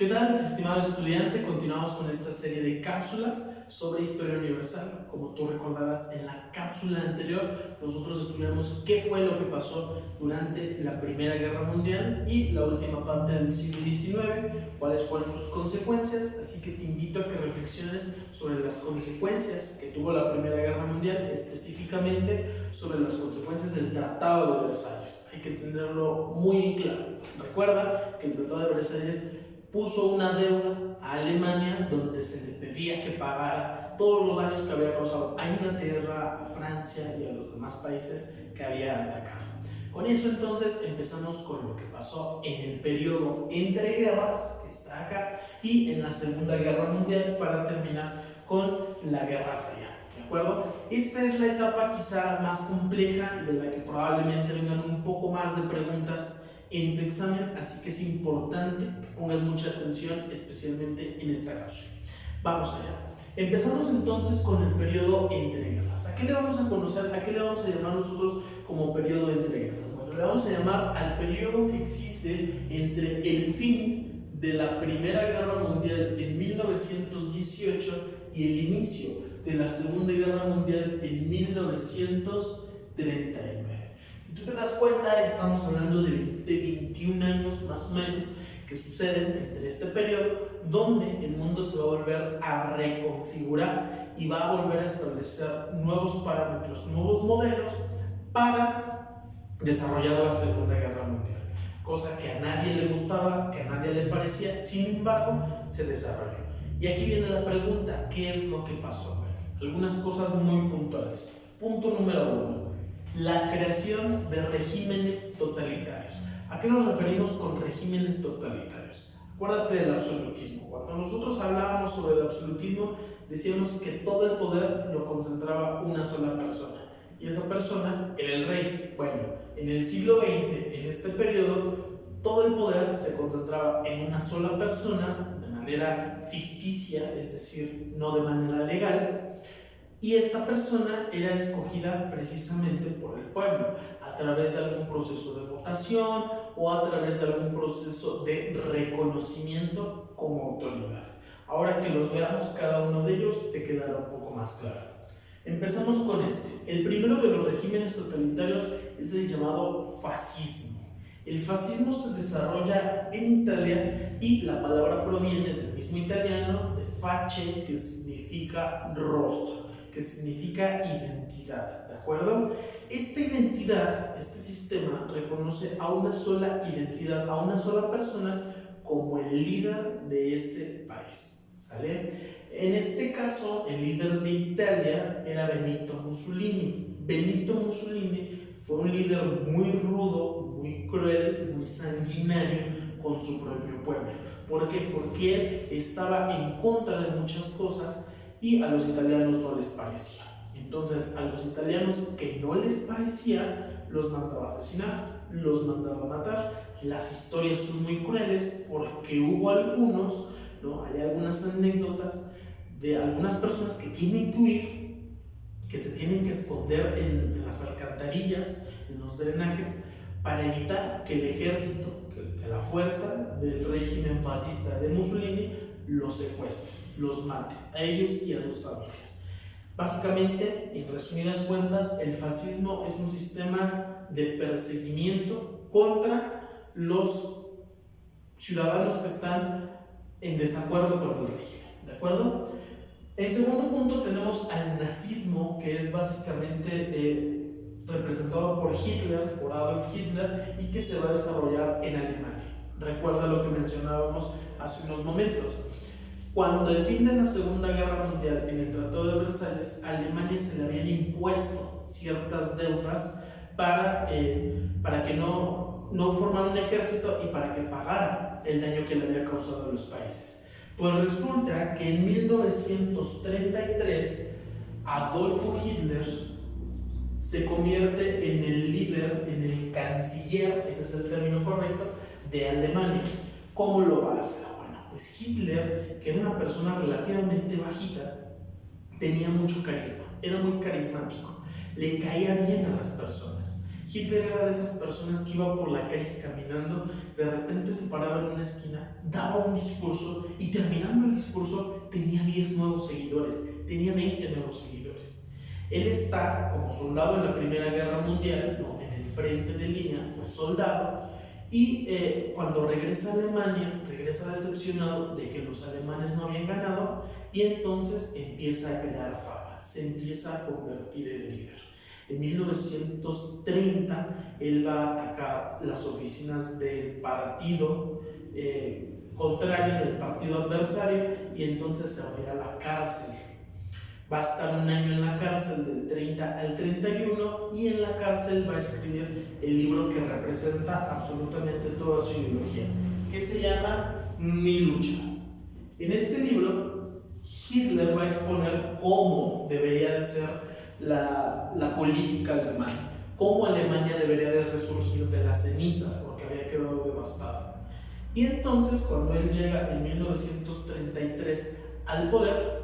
¿Qué tal, estimado estudiante? Continuamos con esta serie de cápsulas sobre historia universal. Como tú recordarás, en la cápsula anterior nosotros estudiamos qué fue lo que pasó durante la Primera Guerra Mundial y la última parte del siglo XIX, cuáles fueron sus consecuencias, así que te invito a que reflexiones sobre las consecuencias que tuvo la Primera Guerra Mundial, específicamente sobre las consecuencias del Tratado de Versalles. Hay que tenerlo muy claro. Recuerda que el Tratado de Versalles puso una deuda a Alemania donde se le pedía que pagara todos los daños que había causado a Inglaterra, a Francia y a los demás países que había atacado. Con eso entonces empezamos con lo que pasó en el periodo entre guerras, que está acá, y en la Segunda Guerra Mundial, para terminar con la Guerra Fría. ¿De acuerdo? Esta es la etapa quizá más compleja y de la que probablemente vengan un poco más de preguntas en tu examen, así que es importante que pongas mucha atención, especialmente en esta cápsula. Vamos allá. Empezamos entonces con el periodo entre guerras. ¿A qué le vamos a conocer? ¿A qué le vamos a llamar nosotros como periodo entre guerras? Bueno, le vamos a llamar al periodo que existe entre el fin de la Primera Guerra Mundial en 1918 y el inicio de la Segunda Guerra Mundial en 1939. Si tú te das cuenta, estamos hablando de 21 años más o menos que suceden entre este periodo, donde el mundo se va a volver a reconfigurar y va a volver a establecer nuevos parámetros, nuevos modelos para desarrollar la Segunda Guerra Mundial, cosa que a nadie le gustaba, que a nadie le parecía, sin embargo se desarrolló. Y aquí viene la pregunta: ¿qué es lo que pasó? Bueno, algunas cosas muy puntuales. Punto número 1: la creación de regímenes totalitarios. ¿A qué nos referimos con regímenes totalitarios? Acuérdate del absolutismo. Cuando nosotros hablábamos sobre el absolutismo, decíamos que todo el poder lo concentraba una sola persona, y esa persona era el rey. Bueno, en el siglo XX, en este periodo, todo el poder se concentraba en una sola persona de manera ficticia, es decir, no de manera legal. Y esta persona era escogida precisamente por el pueblo, a través de algún proceso de votación o a través de algún proceso de reconocimiento como autoridad. Ahora que los veamos cada uno de ellos, te quedará un poco más claro. Empezamos con este. El primero de los regímenes totalitarios es el llamado fascismo. El fascismo se desarrolla en Italia y la palabra proviene del mismo italiano, de face, que significa rostro, que significa identidad, ¿de acuerdo? Esta identidad, este sistema, reconoce a una sola identidad, a una sola persona como el líder de ese país, ¿sale? En este caso, el líder de Italia era Benito Mussolini. Benito Mussolini fue un líder muy rudo, muy cruel, muy sanguinario con su propio pueblo. ¿Por qué? Porque él estaba en contra de muchas cosas y a los italianos no les parecía. Entonces, a los italianos que no les parecía, los mandaba a asesinar, los mandaba a matar. Las historias son muy crueles porque hubo algunos, ¿no? Hay algunas anécdotas de algunas personas que tienen que huir, que se tienen que esconder en las alcantarillas, en los drenajes, para evitar que el ejército, que la fuerza del régimen fascista de Mussolini los secuestre, los mate, a ellos y a sus familias. Básicamente, en resumidas cuentas, el fascismo es un sistema de perseguimiento contra los ciudadanos que están en desacuerdo con el régimen, ¿de acuerdo? En segundo punto tenemos al nazismo, que es básicamente representado por Hitler, por Adolf Hitler, y que se va a desarrollar en Alemania. Recuerda lo que mencionábamos hace unos momentos. Cuando al fin de la Segunda Guerra Mundial, en el Tratado de Versalles, a Alemania se le habían impuesto ciertas deudas para que no formara un ejército y para que pagara el daño que le había causado a los países. Pues resulta que en 1933 Adolfo Hitler se convierte en el líder, en el canciller, ese es el término correcto, de Alemania. ¿Cómo lo va a hacer? Pues Hitler, que era una persona relativamente bajita, tenía mucho carisma, era muy carismático, le caía bien a las personas Hitler era de esas personas que iba por la calle caminando, de repente se paraba en una esquina, daba un discurso y terminando el discurso tenía 10 nuevos seguidores, tenía 20 nuevos seguidores. Él está como soldado en la Primera Guerra Mundial, ¿no?, en el frente de línea, fue soldado, y cuando regresa a Alemania, regresa decepcionado de que los alemanes no habían ganado, y entonces empieza a crear fama, se empieza a convertir en líder. En 1930 él va a atacar las oficinas del partido contrario, del partido adversario, y entonces se va a ir a la cárcel. Va a estar un año en la cárcel del 30 al 31 y en la cárcel va a escribir el libro que representa absolutamente toda su ideología, que se llama Mi lucha. En este libro Hitler va a exponer cómo debería de ser la política alemana, cómo Alemania debería de resurgir de las cenizas porque había quedado devastada. Y entonces cuando él llega en 1933 al poder,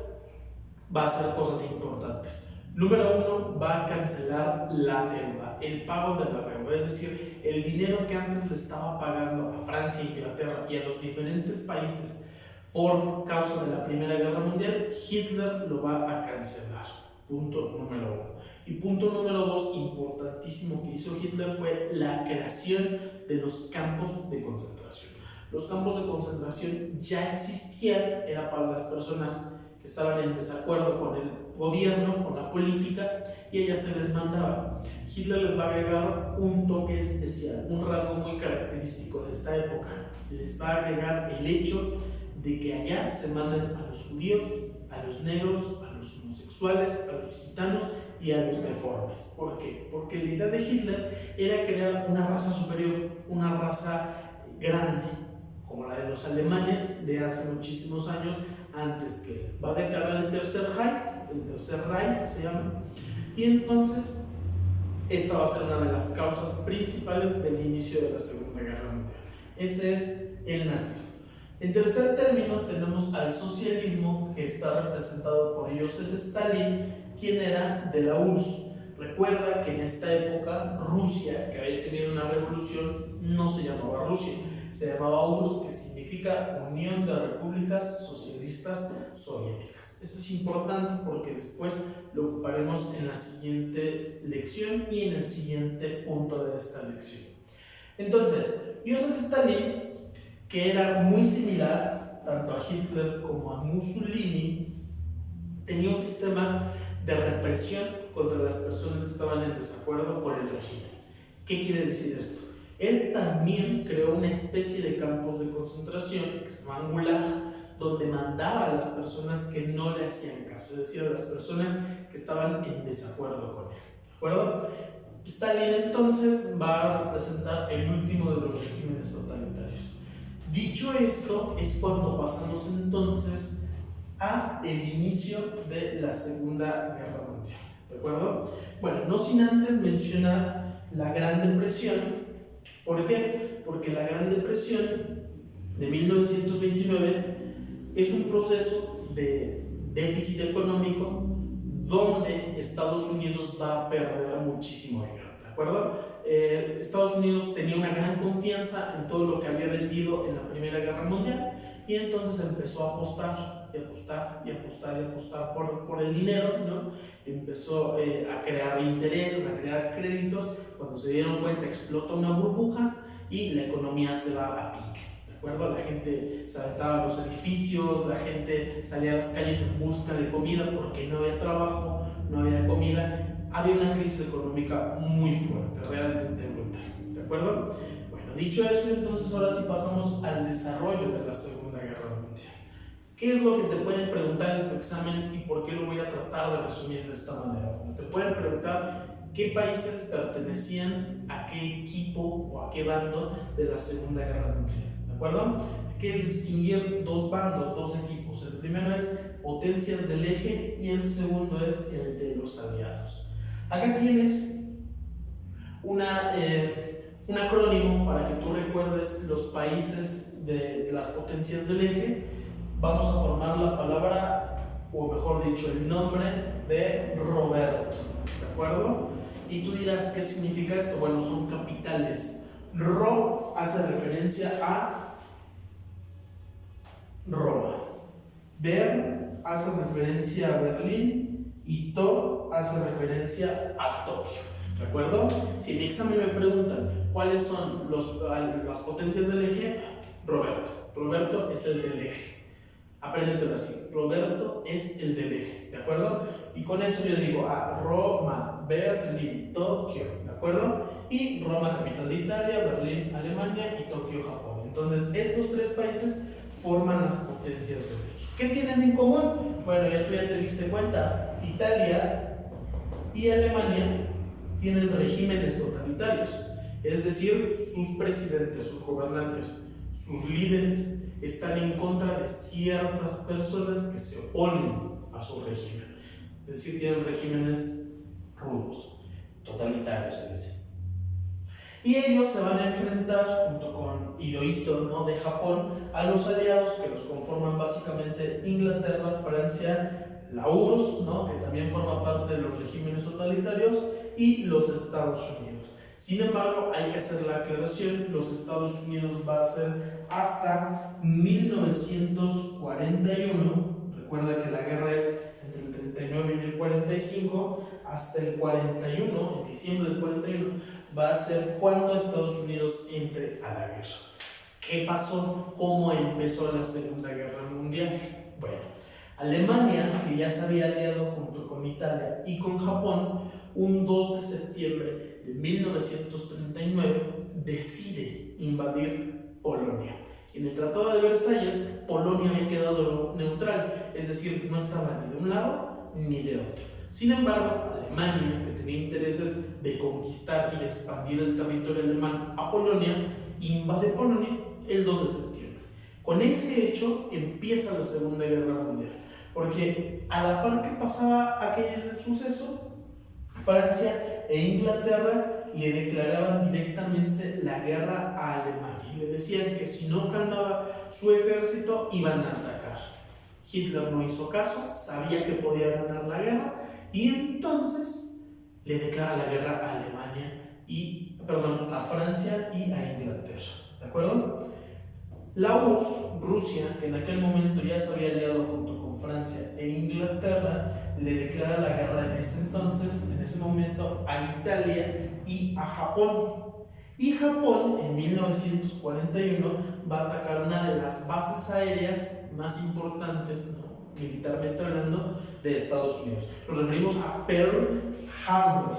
va a hacer cosas importantes. Número 1, va a cancelar la deuda, el pago de la deuda, es decir, el dinero que antes le estaba pagando a Francia, Inglaterra y a los diferentes países por causa de la Primera Guerra Mundial, Hitler lo va a cancelar. Punto número 1. Y punto número 2, importantísimo, que hizo Hitler fue la creación de los campos de concentración. Los campos de concentración ya existían, era para las personas que estaban en desacuerdo con el gobierno, con la política, y ellas se les mandaba. Hitler les va a agregar un toque especial, un rasgo muy característico de esta época. Les va a agregar el hecho de que allá se manden a los judíos, a los negros, a los homosexuales, a los gitanos y a los deformes. ¿Por qué? Porque la idea de Hitler era crear una raza superior, una raza grande, como la de los alemanes de hace muchísimos años antes que él. Va a declarar el Tercer Reich se llama, y entonces esta va a ser una de las causas principales del inicio de la Segunda Guerra Mundial. Ese es el nazismo. En tercer término tenemos al socialismo, que está representado por Joseph Stalin, quien era de la URSS. Recuerda que en esta época Rusia, que había tenido una revolución, no se llamaba Rusia, se llamaba URSS, que significa Unión de Repúblicas Socialistas Soviéticas. Esto es importante porque después lo ocuparemos en la siguiente lección y en el siguiente punto de esta lección. Entonces, Joseph Stalin, que era muy similar tanto a Hitler como a Mussolini, tenía un sistema de represión contra las personas que estaban en desacuerdo con el régimen. ¿Qué quiere decir esto? Él también creó una especie de campos de concentración que se llaman Gulag, donde mandaba a las personas que no le hacían caso, es decir, a las personas que estaban en desacuerdo con él. ¿De acuerdo? Stalin entonces va a representar el último de los regímenes totalitarios. Dicho esto, es cuando pasamos entonces a el inicio de la Segunda Guerra Mundial. ¿De acuerdo? Bueno, no sin antes mencionar la Gran Depresión. ¿Por qué? Porque la Gran Depresión de 1929 es un proceso de déficit económico donde Estados Unidos va a perder muchísimo dinero. ¿De acuerdo? Estados Unidos tenía una gran confianza en todo lo que había vendido en la Primera Guerra Mundial y entonces empezó a apostar y apostar y apostar y apostar por el dinero, ¿no? Empezó a crear intereses, a crear créditos. Cuando se dieron cuenta, explota una burbuja y la economía se va a pique. ¿De acuerdo? La gente se aventaba a los edificios, la gente salía a las calles en busca de comida porque no había trabajo, no había comida. Había una crisis económica muy fuerte, realmente brutal. ¿De acuerdo? Bueno, dicho eso, entonces ahora sí pasamos al desarrollo de la Segunda Guerra Mundial. ¿Qué es lo que te pueden preguntar en tu examen y por qué lo voy a tratar de resumir de esta manera? Te pueden preguntar qué países pertenecían a qué equipo o a qué bando de la Segunda Guerra Mundial. ¿De acuerdo? Hay que distinguir dos bandos, dos equipos. El primero es potencias del eje y el segundo es el de los aliados. Acá tienes un acrónimo para que tú recuerdes los países de las potencias del eje. Vamos a formar la palabra, o mejor dicho, el nombre de Roberto. ¿De acuerdo? Y tú dirás, ¿qué significa esto? Bueno, son capitales. Ro hace referencia a Roma. Ber hace referencia a Berlín y To hace referencia a Tokio. ¿De acuerdo? Si en mi examen me preguntan cuáles son las potencias del eje, Roberto es el del eje. Apréndetelo así. Roberto es el del eje. ¿De acuerdo? Y con eso yo digo Roma, Berlín, Tokio. ¿De acuerdo? Y Roma, capital de Italia, Berlín, Alemania y Tokio, Japón. Entonces, estos tres países forman las potencias del eje. ¿Qué tienen en común? Bueno, tú ya te diste cuenta. Italia y Alemania tienen regímenes totalitarios, es decir, sus presidentes, sus gobernantes, sus líderes están en contra de ciertas personas que se oponen a su régimen, es decir, tienen regímenes rudos, totalitarios, es decir. Y ellos se van a enfrentar junto con Hirohito, ¿no?, de Japón, a los aliados que los conforman básicamente Inglaterra, Francia, la URSS, ¿no?, que también forma parte de los regímenes totalitarios, y los Estados Unidos. Sin embargo, hay que hacer la aclaración, los Estados Unidos va a ser hasta 1941, recuerda que la guerra es entre el 39 y el 45, hasta el 41, en diciembre del 41, va a ser cuando Estados Unidos entre a la guerra. ¿Qué pasó? ¿Cómo empezó la Segunda Guerra Mundial? Bueno, Alemania, que ya se había aliado junto con Italia y con Japón, un 2 de septiembre de 1939 decide invadir Polonia. En el Tratado de Versalles, Polonia había quedado neutral, es decir, no estaba ni de un lado ni de otro. Sin embargo, Alemania, que tenía intereses de conquistar y de expandir el territorio alemán a Polonia, invade Polonia el 2 de septiembre. Con ese hecho empieza la Segunda Guerra Mundial, porque a la par que pasaba aquel suceso, Francia e Inglaterra le declaraban directamente la guerra a Alemania y le decían que si no calmaba su ejército iban a atacar. Hitler no hizo caso, sabía que podía ganar la guerra y entonces le declara la guerra a a Francia y a Inglaterra. ¿De acuerdo? La URSS, Rusia, que en aquel momento ya se había aliado junto con Francia e Inglaterra, le declara la guerra en ese momento, a Italia y a Japón. Y Japón, en 1941, va a atacar una de las bases aéreas más importantes, ¿no?, militarmente hablando, de Estados Unidos. Nos referimos a Pearl Harbor,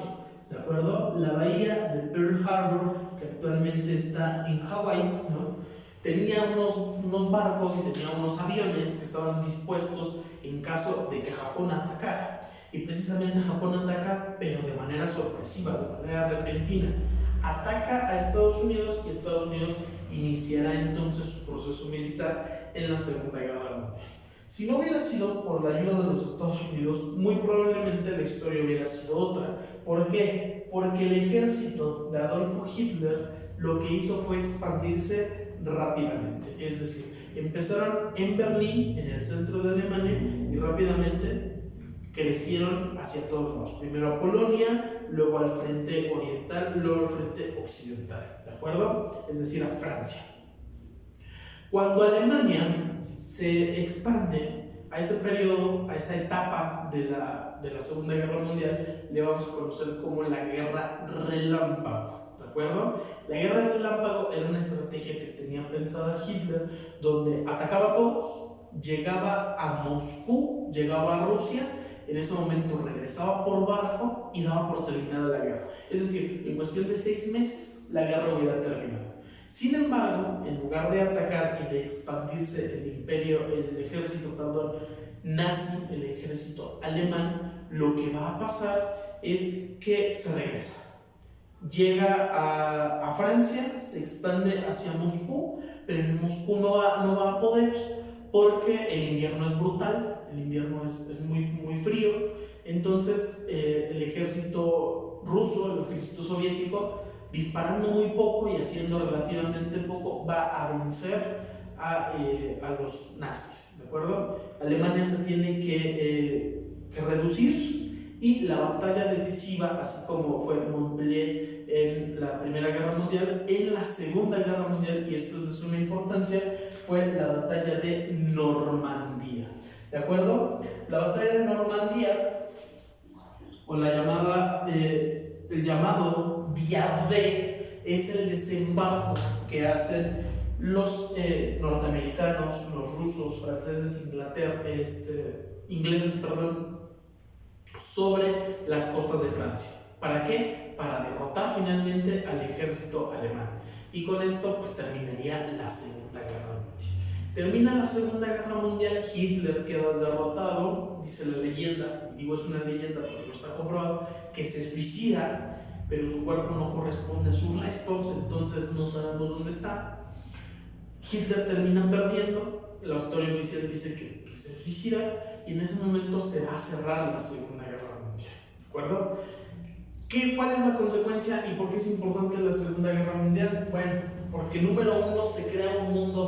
¿de acuerdo? La bahía de Pearl Harbor, que actualmente está en Hawái, ¿no?, tenía unos barcos y tenía unos aviones que estaban dispuestos en caso de que Japón atacara. Y precisamente Japón ataca, pero de manera sorpresiva, de manera repentina. Ataca a Estados Unidos y Estados Unidos iniciará entonces su proceso militar en la Segunda Guerra Mundial. Si no hubiera sido por la ayuda de los Estados Unidos, muy probablemente la historia hubiera sido otra. ¿Por qué? Porque el ejército de Adolfo Hitler lo que hizo fue expandirse rápidamente, es decir, empezaron en Berlín, en el centro de Alemania, y rápidamente crecieron hacia todos lados, primero a Polonia, luego al frente oriental, luego al frente occidental, ¿de acuerdo? Es decir, a Francia. Cuando Alemania se expande a ese periodo, a esa etapa de la Segunda Guerra Mundial, le vamos a conocer como la Guerra Relámpago, ¿de acuerdo? La guerra relámpago era una estrategia que tenía pensada Hitler, donde atacaba a todos, llegaba a Moscú, llegaba a Rusia, en ese momento regresaba por barco y daba por terminada la guerra. Es decir, en cuestión de 6 meses la guerra hubiera terminado. Sin embargo, en lugar de atacar y de expandirse el ejército nazi, el ejército alemán, lo que va a pasar es que se regresa. Llega a Francia, se expande hacia Moscú, pero en Moscú no va a poder porque el invierno es brutal, el invierno es muy frío. Entonces el ejército ruso, el ejército soviético, disparando muy poco y haciendo relativamente poco, va a vencer a los nazis, ¿de acuerdo? Alemania se tiene que reducir y la batalla decisiva, así como fue Montpellier en la Primera Guerra Mundial, en la Segunda Guerra Mundial, y esto es de suma importancia, fue la batalla de Normandía. ¿De acuerdo? La batalla de Normandía, o la llamada, el llamado Día D, es el desembarco que hacen los norteamericanos, los rusos, franceses, ingleses, sobre las costas de Francia. ¿Para qué? Para derrotar finalmente al ejército alemán. Y con esto pues terminaría la Segunda Guerra Mundial. Termina la Segunda Guerra Mundial, Hitler queda derrotado, dice la leyenda, y digo es una leyenda porque no está comprobado, que se suicida, pero su cuerpo no corresponde a sus restos, entonces no sabemos dónde está. Hitler termina perdiendo, la historia oficial dice que se suicida, y en ese momento se va a cerrar la Segunda Guerra Mundial. ¿De acuerdo? ¿Cuál es la consecuencia y por qué es importante la Segunda Guerra Mundial? Bueno, porque número uno, se crea un mundo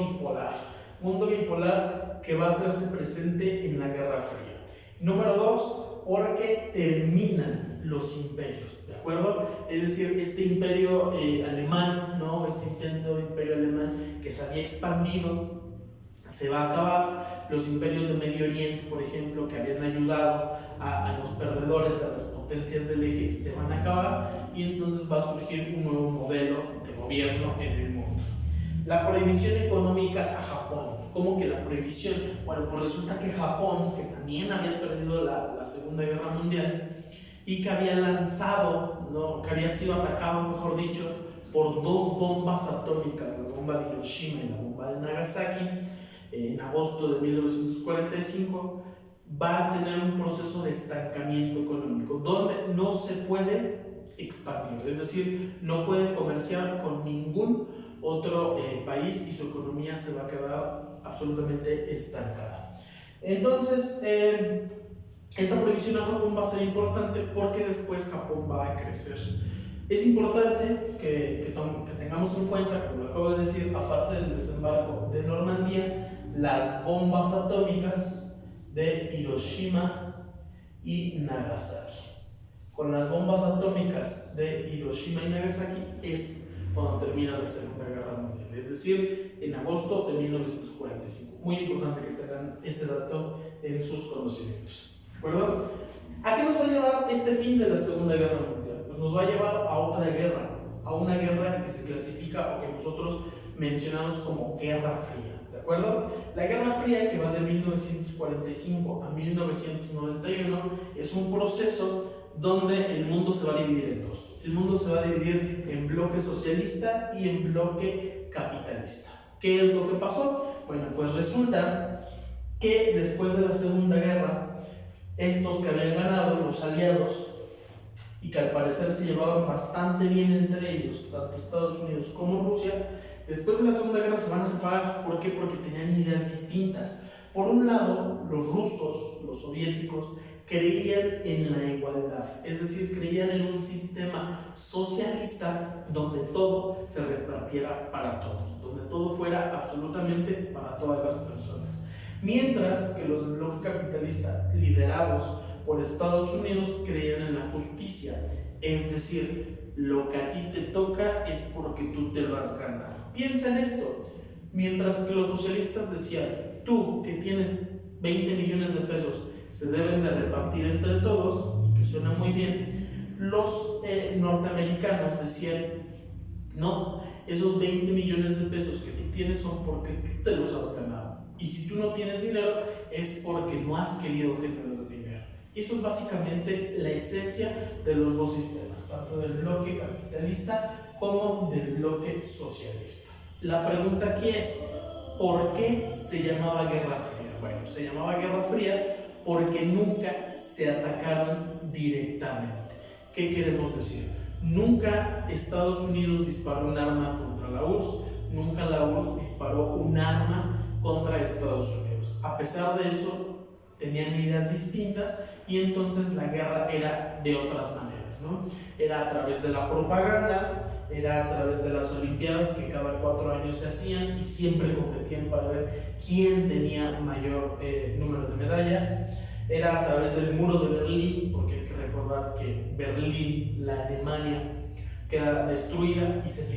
bipolar que va a hacerse presente en la Guerra Fría. Número dos, porque terminan los imperios, ¿de acuerdo? Es decir, este imperio alemán, ¿no? Este intento de imperio alemán que se había expandido, se va a acabar. Los imperios de Medio Oriente, por ejemplo, que habían ayudado a los perdedores, a las potencias del eje, se van a acabar, y entonces va a surgir un nuevo modelo de gobierno en el mundo. La prohibición económica a Japón. ¿Cómo que la prohibición? Bueno, pues resulta que Japón, que también había perdido la Segunda Guerra Mundial y que había lanzado, ¿no? Que había sido atacado, mejor dicho, por dos bombas atómicas, la bomba de Hiroshima y la bomba de Nagasaki, en agosto de 1945, va a tener un proceso de estancamiento económico donde no se puede expandir, es decir, no puede comerciar con ningún otro país y su economía se va a quedar absolutamente estancada. Entonces, esta prohibición a Japón va a ser importante porque después Japón va a crecer. Es importante que tengamos en cuenta, como lo acabo de decir, aparte del desembarco de Normandía, las bombas atómicas de Hiroshima y Nagasaki. Con las bombas atómicas de Hiroshima y Nagasaki es cuando termina la Segunda Guerra Mundial, es decir, en agosto de 1945. Muy importante que tengan ese dato en sus conocimientos. ¿De acuerdo? ¿A qué nos va a llevar este fin de la Segunda Guerra Mundial? Pues nos va a llevar a otra guerra, a una guerra que se clasifica o que nosotros mencionamos como Guerra Fría. ¿De acuerdo? La Guerra Fría, que va de 1945 a 1991, es un proceso donde el mundo se va a dividir en dos. El mundo se va a dividir en bloque socialista y en bloque capitalista. ¿Qué es lo que pasó? Bueno, pues resulta que después de la Segunda Guerra, estos que habían ganado, los aliados, y que al parecer se llevaban bastante bien entre ellos, tanto Estados Unidos como Rusia, después de la Segunda Guerra se van a separar. ¿Por qué? Porque tenían ideas distintas. Por un lado, los rusos, los soviéticos, creían en la igualdad, es decir, creían en un sistema socialista donde todo se repartiera para todos, donde todo fuera absolutamente para todas las personas. Mientras que los del bloque capitalista, liderados por Estados Unidos, creían en la justicia, es decir, lo que a ti te toca es porque tú te lo has ganado. Piensa en esto. Mientras que los socialistas decían, tú que tienes 20 millones de pesos se deben de repartir entre todos, y que suena muy bien, los norteamericanos decían, no, esos 20 millones de pesos que tú tienes son porque tú te los has ganado, y si tú no tienes dinero es porque no has querido generar dinero. Y eso es básicamente la esencia de los dos sistemas, tanto del bloque capitalista como del bloque socialista. La pregunta aquí es, ¿por qué se llamaba Guerra Fría? Bueno, se llamaba Guerra Fría porque nunca se atacaron directamente. ¿Qué queremos decir? Nunca Estados Unidos disparó un arma contra la URSS, nunca la URSS disparó un arma contra Estados Unidos. A pesar de eso, tenían ideas distintas y entonces la guerra era de otras maneras, ¿no? Era a través de la propaganda, era a través de las Olimpiadas que cada 4 años se hacían y siempre competían para ver quién tenía mayor número de medallas. Era a través del muro de Berlín, porque hay que recordar que Berlín, la Alemania, queda destruida y se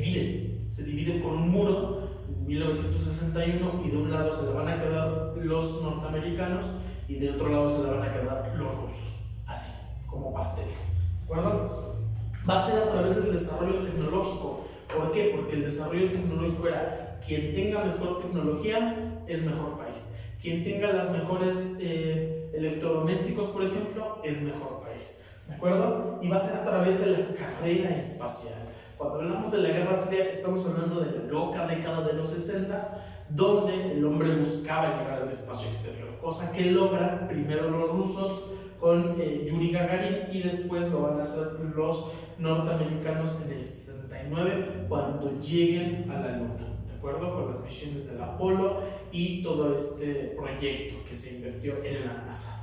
divide por un muro en 1961, y de un lado se le van a quedar los norteamericanos y del otro lado se le van a quedar los rusos, así como pastel, ¿de acuerdo? Va a ser a través del desarrollo tecnológico. ¿Por qué? Porque el desarrollo tecnológico era quien tenga mejor tecnología es mejor país, quien tenga las mejores electrodomésticos, por ejemplo, es mejor país, ¿de acuerdo? Y va a ser a través de la carrera espacial. Cuando hablamos de la Guerra Fría, estamos hablando de la loca década de los 60, donde el hombre buscaba llegar al espacio exterior, cosa que logran primero los rusos con Yuri Gagarin, y después lo van a hacer los norteamericanos en el 69 cuando lleguen a la Luna, ¿de acuerdo? Con las misiones del Apolo y todo este proyecto que se invirtió en la NASA.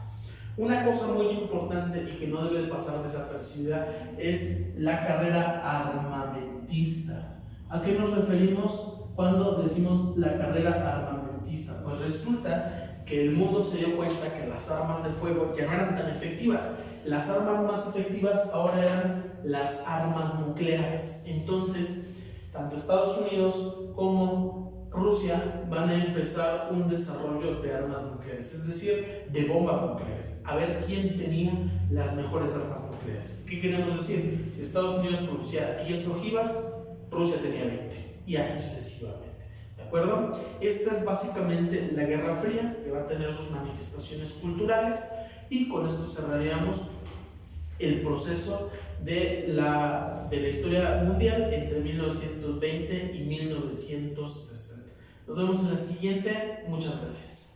Una cosa muy importante y que no debe de pasar desapercibida es la carrera armamentista. ¿A qué nos referimos cuando decimos la carrera armamentista? Pues resulta que el mundo se dio cuenta que las armas de fuego ya no eran tan efectivas. Las armas más efectivas ahora eran las armas nucleares. Entonces, tanto Estados Unidos como Rusia van a empezar un desarrollo de armas nucleares, es decir, de bombas nucleares, a ver quién tenía las mejores armas nucleares. ¿Qué queremos decir? Si Estados Unidos producía 10 ojivas, Rusia tenía 20, y así sucesivamente, ¿de acuerdo? Esta es básicamente la Guerra Fría, que va a tener sus manifestaciones culturales, y con esto cerraríamos el proceso de la historia mundial entre 1920 y 1960. Nos vemos en la siguiente. Muchas gracias.